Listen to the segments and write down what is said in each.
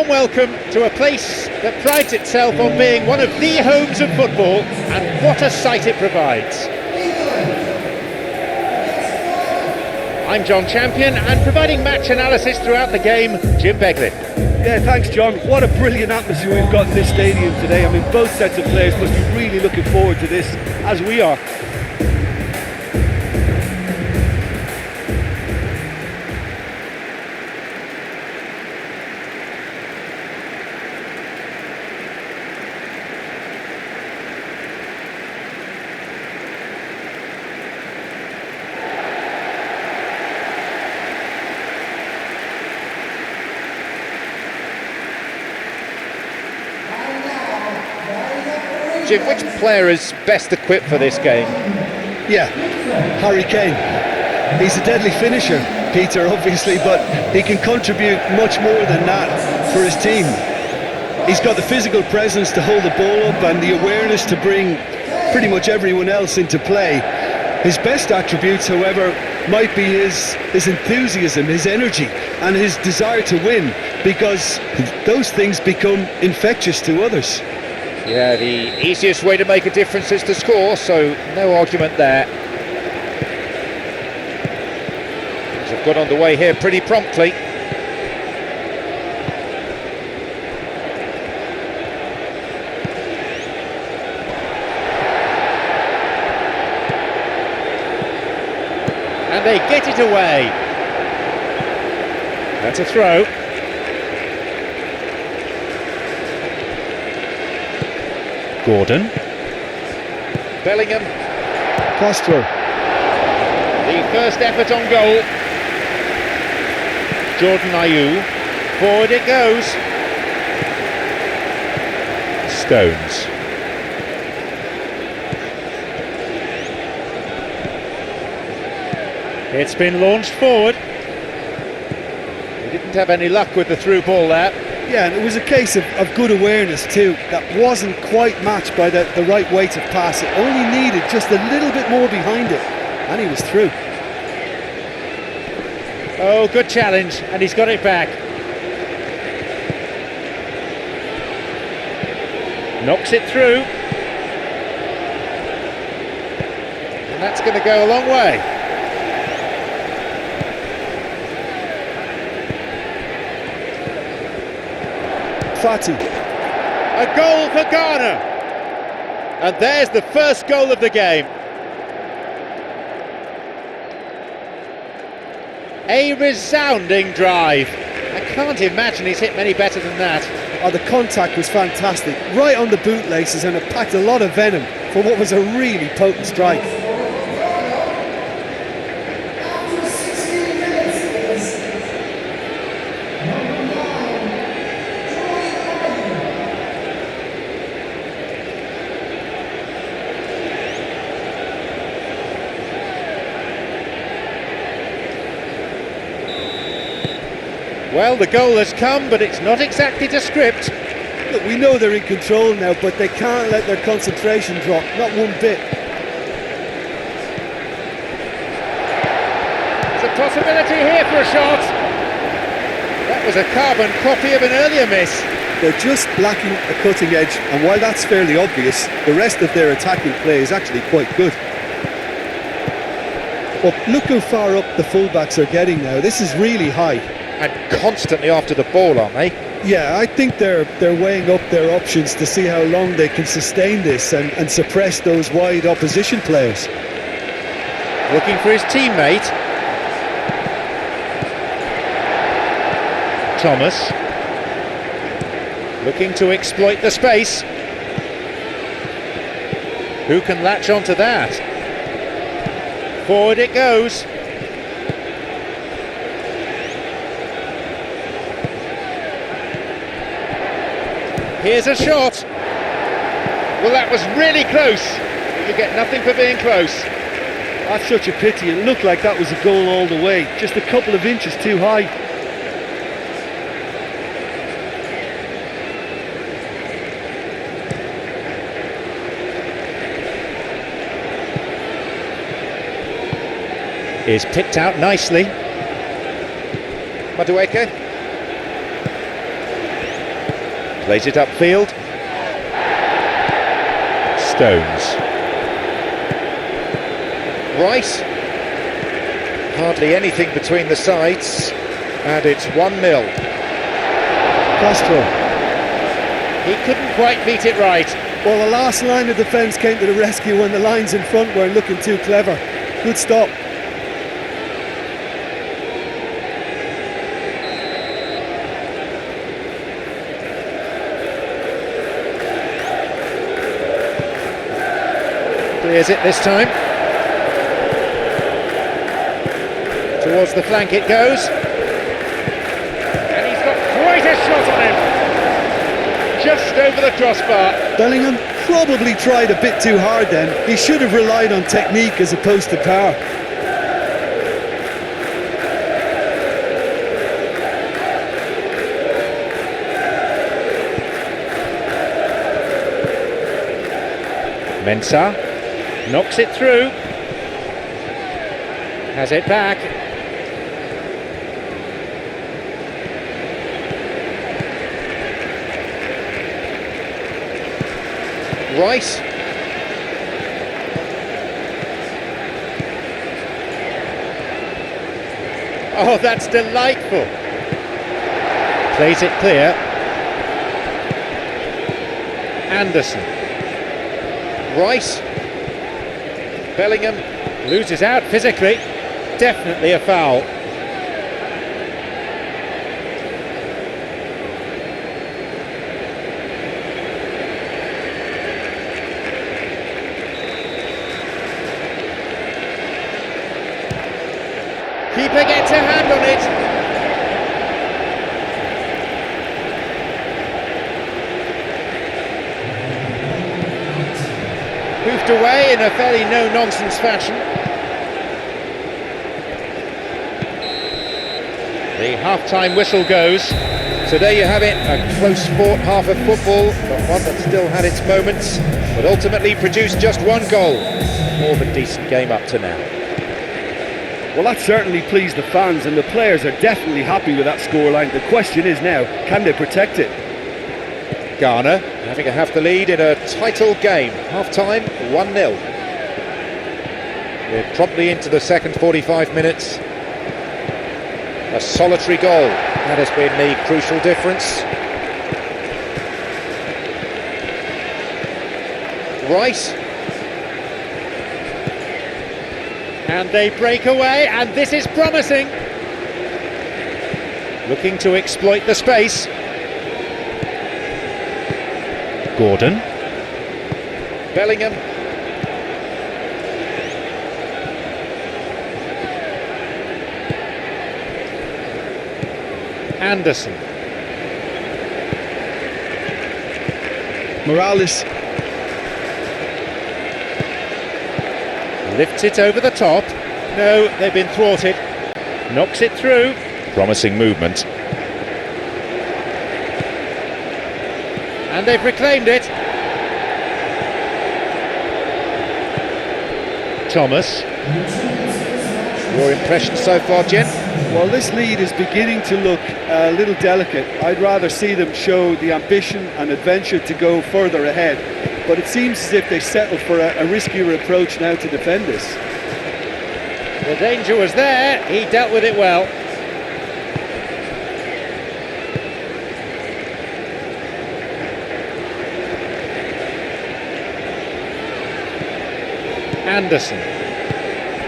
Welcome to a place that prides itself on being one of the homes of football, and what a sight it provides. I'm John Champion, and providing match analysis throughout the game, Jim Beglin. Yeah, thanks John. What a brilliant atmosphere we've got in this stadium today. I mean, both sets of players must be really looking forward to this, as we are. Jim, which player is best equipped for this game? Yeah, Harry Kane. He's a deadly finisher, Peter, obviously, but he can contribute much more than that for his team. He's got the physical presence to hold the ball up and the awareness to bring pretty much everyone else into play. His best attributes, however, might be his enthusiasm, his energy and his desire to win, because those things become infectious to others. Yeah, the easiest way to make a difference is to score, so no argument there. Things have got underway here pretty promptly. And they get it away. That's a throw. Gordon. Bellingham. Castro. The first effort on goal. Jordan Ayew. Forward it goes. Stones. It's been launched forward. He didn't have any luck with the through ball there. Yeah, and it was a case of good awareness too. That wasn't quite matched by the right weight of pass. It only needed just a little bit more behind it, and he was through. Oh, good challenge, and he's got it back. Knocks it through. And that's going to go a long way. Fati. A goal for Ghana. And there's the first goal of the game. A resounding drive. I can't imagine he's hit many better than that. Oh, the contact was fantastic. Right on the bootlaces, and it packed a lot of venom for what was a really potent strike. Well, the goal has come, but it's not exactly to script. Look, we know they're in control now, but they can't let their concentration drop, not one bit. There's a possibility here for a shot. That was a carbon copy of an earlier miss. They're just lacking a cutting edge, and while that's fairly obvious, the rest of their attacking play is actually quite good. Well, look how far up the fullbacks are getting now. This is really high. And constantly after the ball, aren't they? Yeah, I think they're weighing up their options to see how long they can sustain this and suppress those wide opposition players. Looking for his teammate. Thomas. Looking to exploit the space. Who can latch onto that? Forward it goes. Here's a shot. Well, that was really close. You get nothing for being close. That's such a pity. It looked like that was a goal all the way. Just a couple of inches too high. Is picked out nicely. Madueke. Plays it upfield. Stones. Rice. Hardly anything between the sides, and it's 1-0. Castro. He couldn't quite beat it right. Well, the last line of defence came to the rescue when the lines in front weren't looking too clever. Good stop. Clears it this time. Towards the flank it goes. And he's got quite a shot on him. Just over the crossbar. Bellingham probably tried a bit too hard then. He should have relied on technique as opposed to power. Mensah knocks it through. Has it back. Rice. Oh, that's delightful. Plays it clear. Anderson. Rice. Bellingham loses out physically. Definitely a foul. Keeper gets a hand on it. Hoofed away in a fairly no-nonsense fashion. The half-time whistle goes. So there you have it, a close fought half of football, but one that still had its moments, but ultimately produced just one goal. More of a decent game up to now. Well, that certainly pleased the fans, and the players are definitely happy with that scoreline. The question is now, can they protect it? Ghana having a half the lead in a title game. Half-time, 1-0. We're promptly into the second 45 minutes. A solitary goal. That has been the crucial difference. Rice. And they break away, and this is promising. Looking to exploit the space. Gordon. Bellingham. Anderson. Morales. Lifts it over the top. No, they've been thwarted. Knocks it through. Promising movement. And they've reclaimed it. Thomas. Your impression so far, Jen? Well, this lead is beginning to look a little delicate. I'd rather see them show the ambition and adventure to go further ahead. But it seems as if they settled for a riskier approach now to defend this. The danger was there. He dealt with it well. Anderson.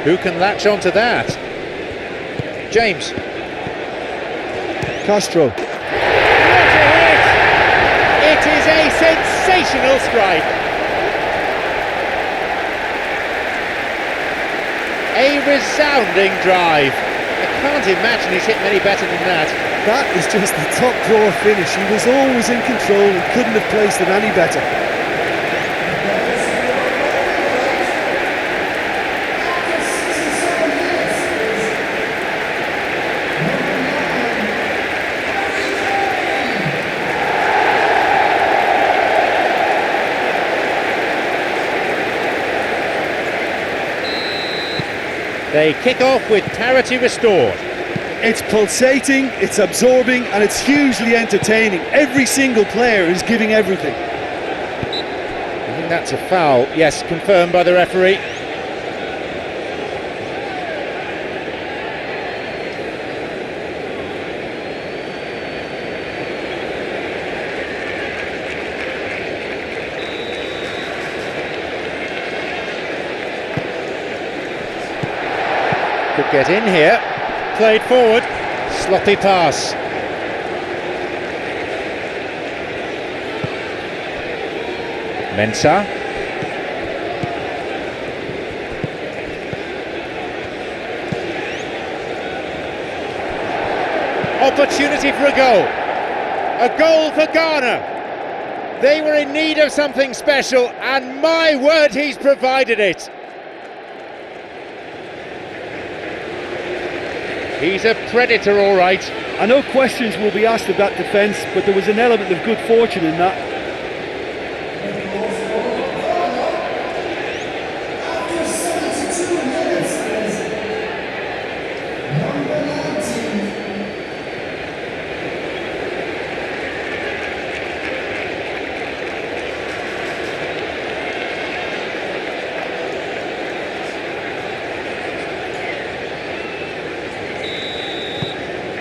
Who can latch onto that? James. Castro. What a hit! It is a sensational strike. A resounding drive. I can't imagine he's hit many better than that. That is just the top drawer finish. He was always in control and couldn't have placed it any better. They kick off with parity restored. It's pulsating, it's absorbing, and it's hugely entertaining. Every single player is giving everything. I think that's a foul. Yes, confirmed by the referee. Could get in here. Played forward. Sloppy pass. Mensah. Opportunity for a goal. A goal for Ghana. They were in need of something special, and my word, he's provided it. He's a predator, all right. I know questions will be asked of that defence, but there was an element of good fortune in that.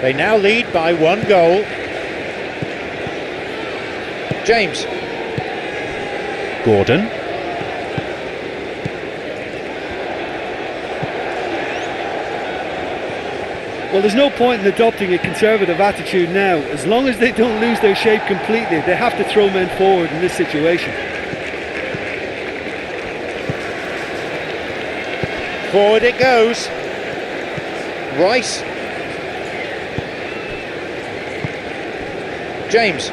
They now lead by 1 goal. James. Gordon. Well, there's no point in adopting a conservative attitude now. As long as they don't lose their shape completely, they have to throw men forward in this situation. Forward it goes. Rice. James.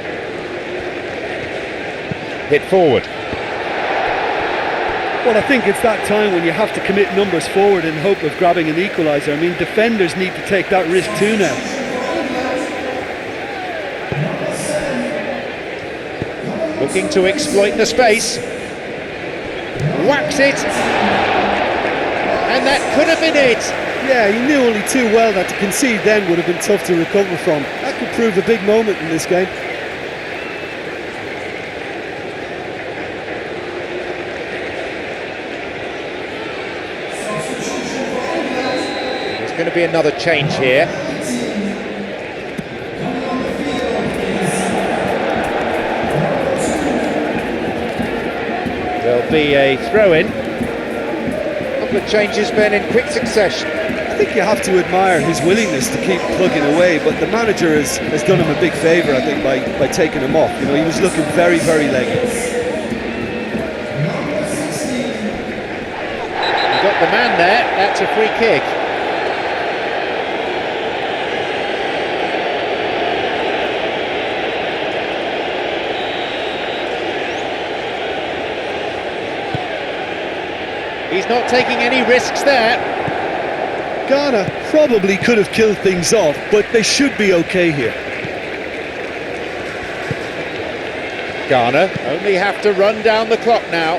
Hit forward. Well, I think it's that time when you have to commit numbers forward in hope of grabbing an equaliser. I mean, defenders need to take that risk too now. Looking to exploit the space. Whacks it. And that could have been it. Yeah, he knew only too well that to concede then would have been tough to recover from. That could prove a big moment in this game. There's going to be another change here. There'll be a throw-in. A couple of changes, Ben, in quick succession. I think you have to admire his willingness to keep plugging away, but the manager has done him a big favour, I think, by taking him off. You know, he was looking very, very leggy. You've got the man there, that's a free kick. He's not taking any risks there. Ghana probably could have killed things off, but they should be okay here. Ghana only have to run down the clock now.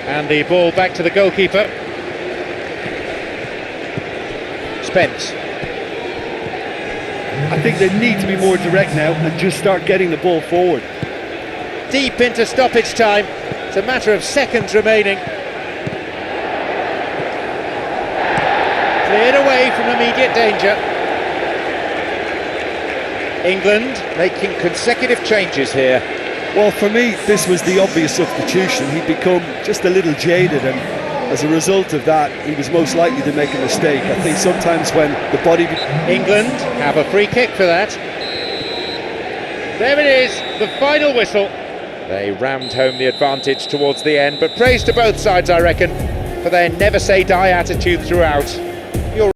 And the ball back to the goalkeeper. Spence. I think they need to be more direct now and just start getting the ball forward. Deep into stoppage time. It's a matter of seconds remaining. Cleared away from immediate danger. England making consecutive changes here. Well, for me, this was the obvious substitution. He'd become just a little jaded, and as a result of that, he was most likely to make a mistake. I think sometimes when the body... England have a free kick for that. There it is, the final whistle. They rammed home the advantage towards the end, but praise to both sides, I reckon, for their never-say-die attitude throughout.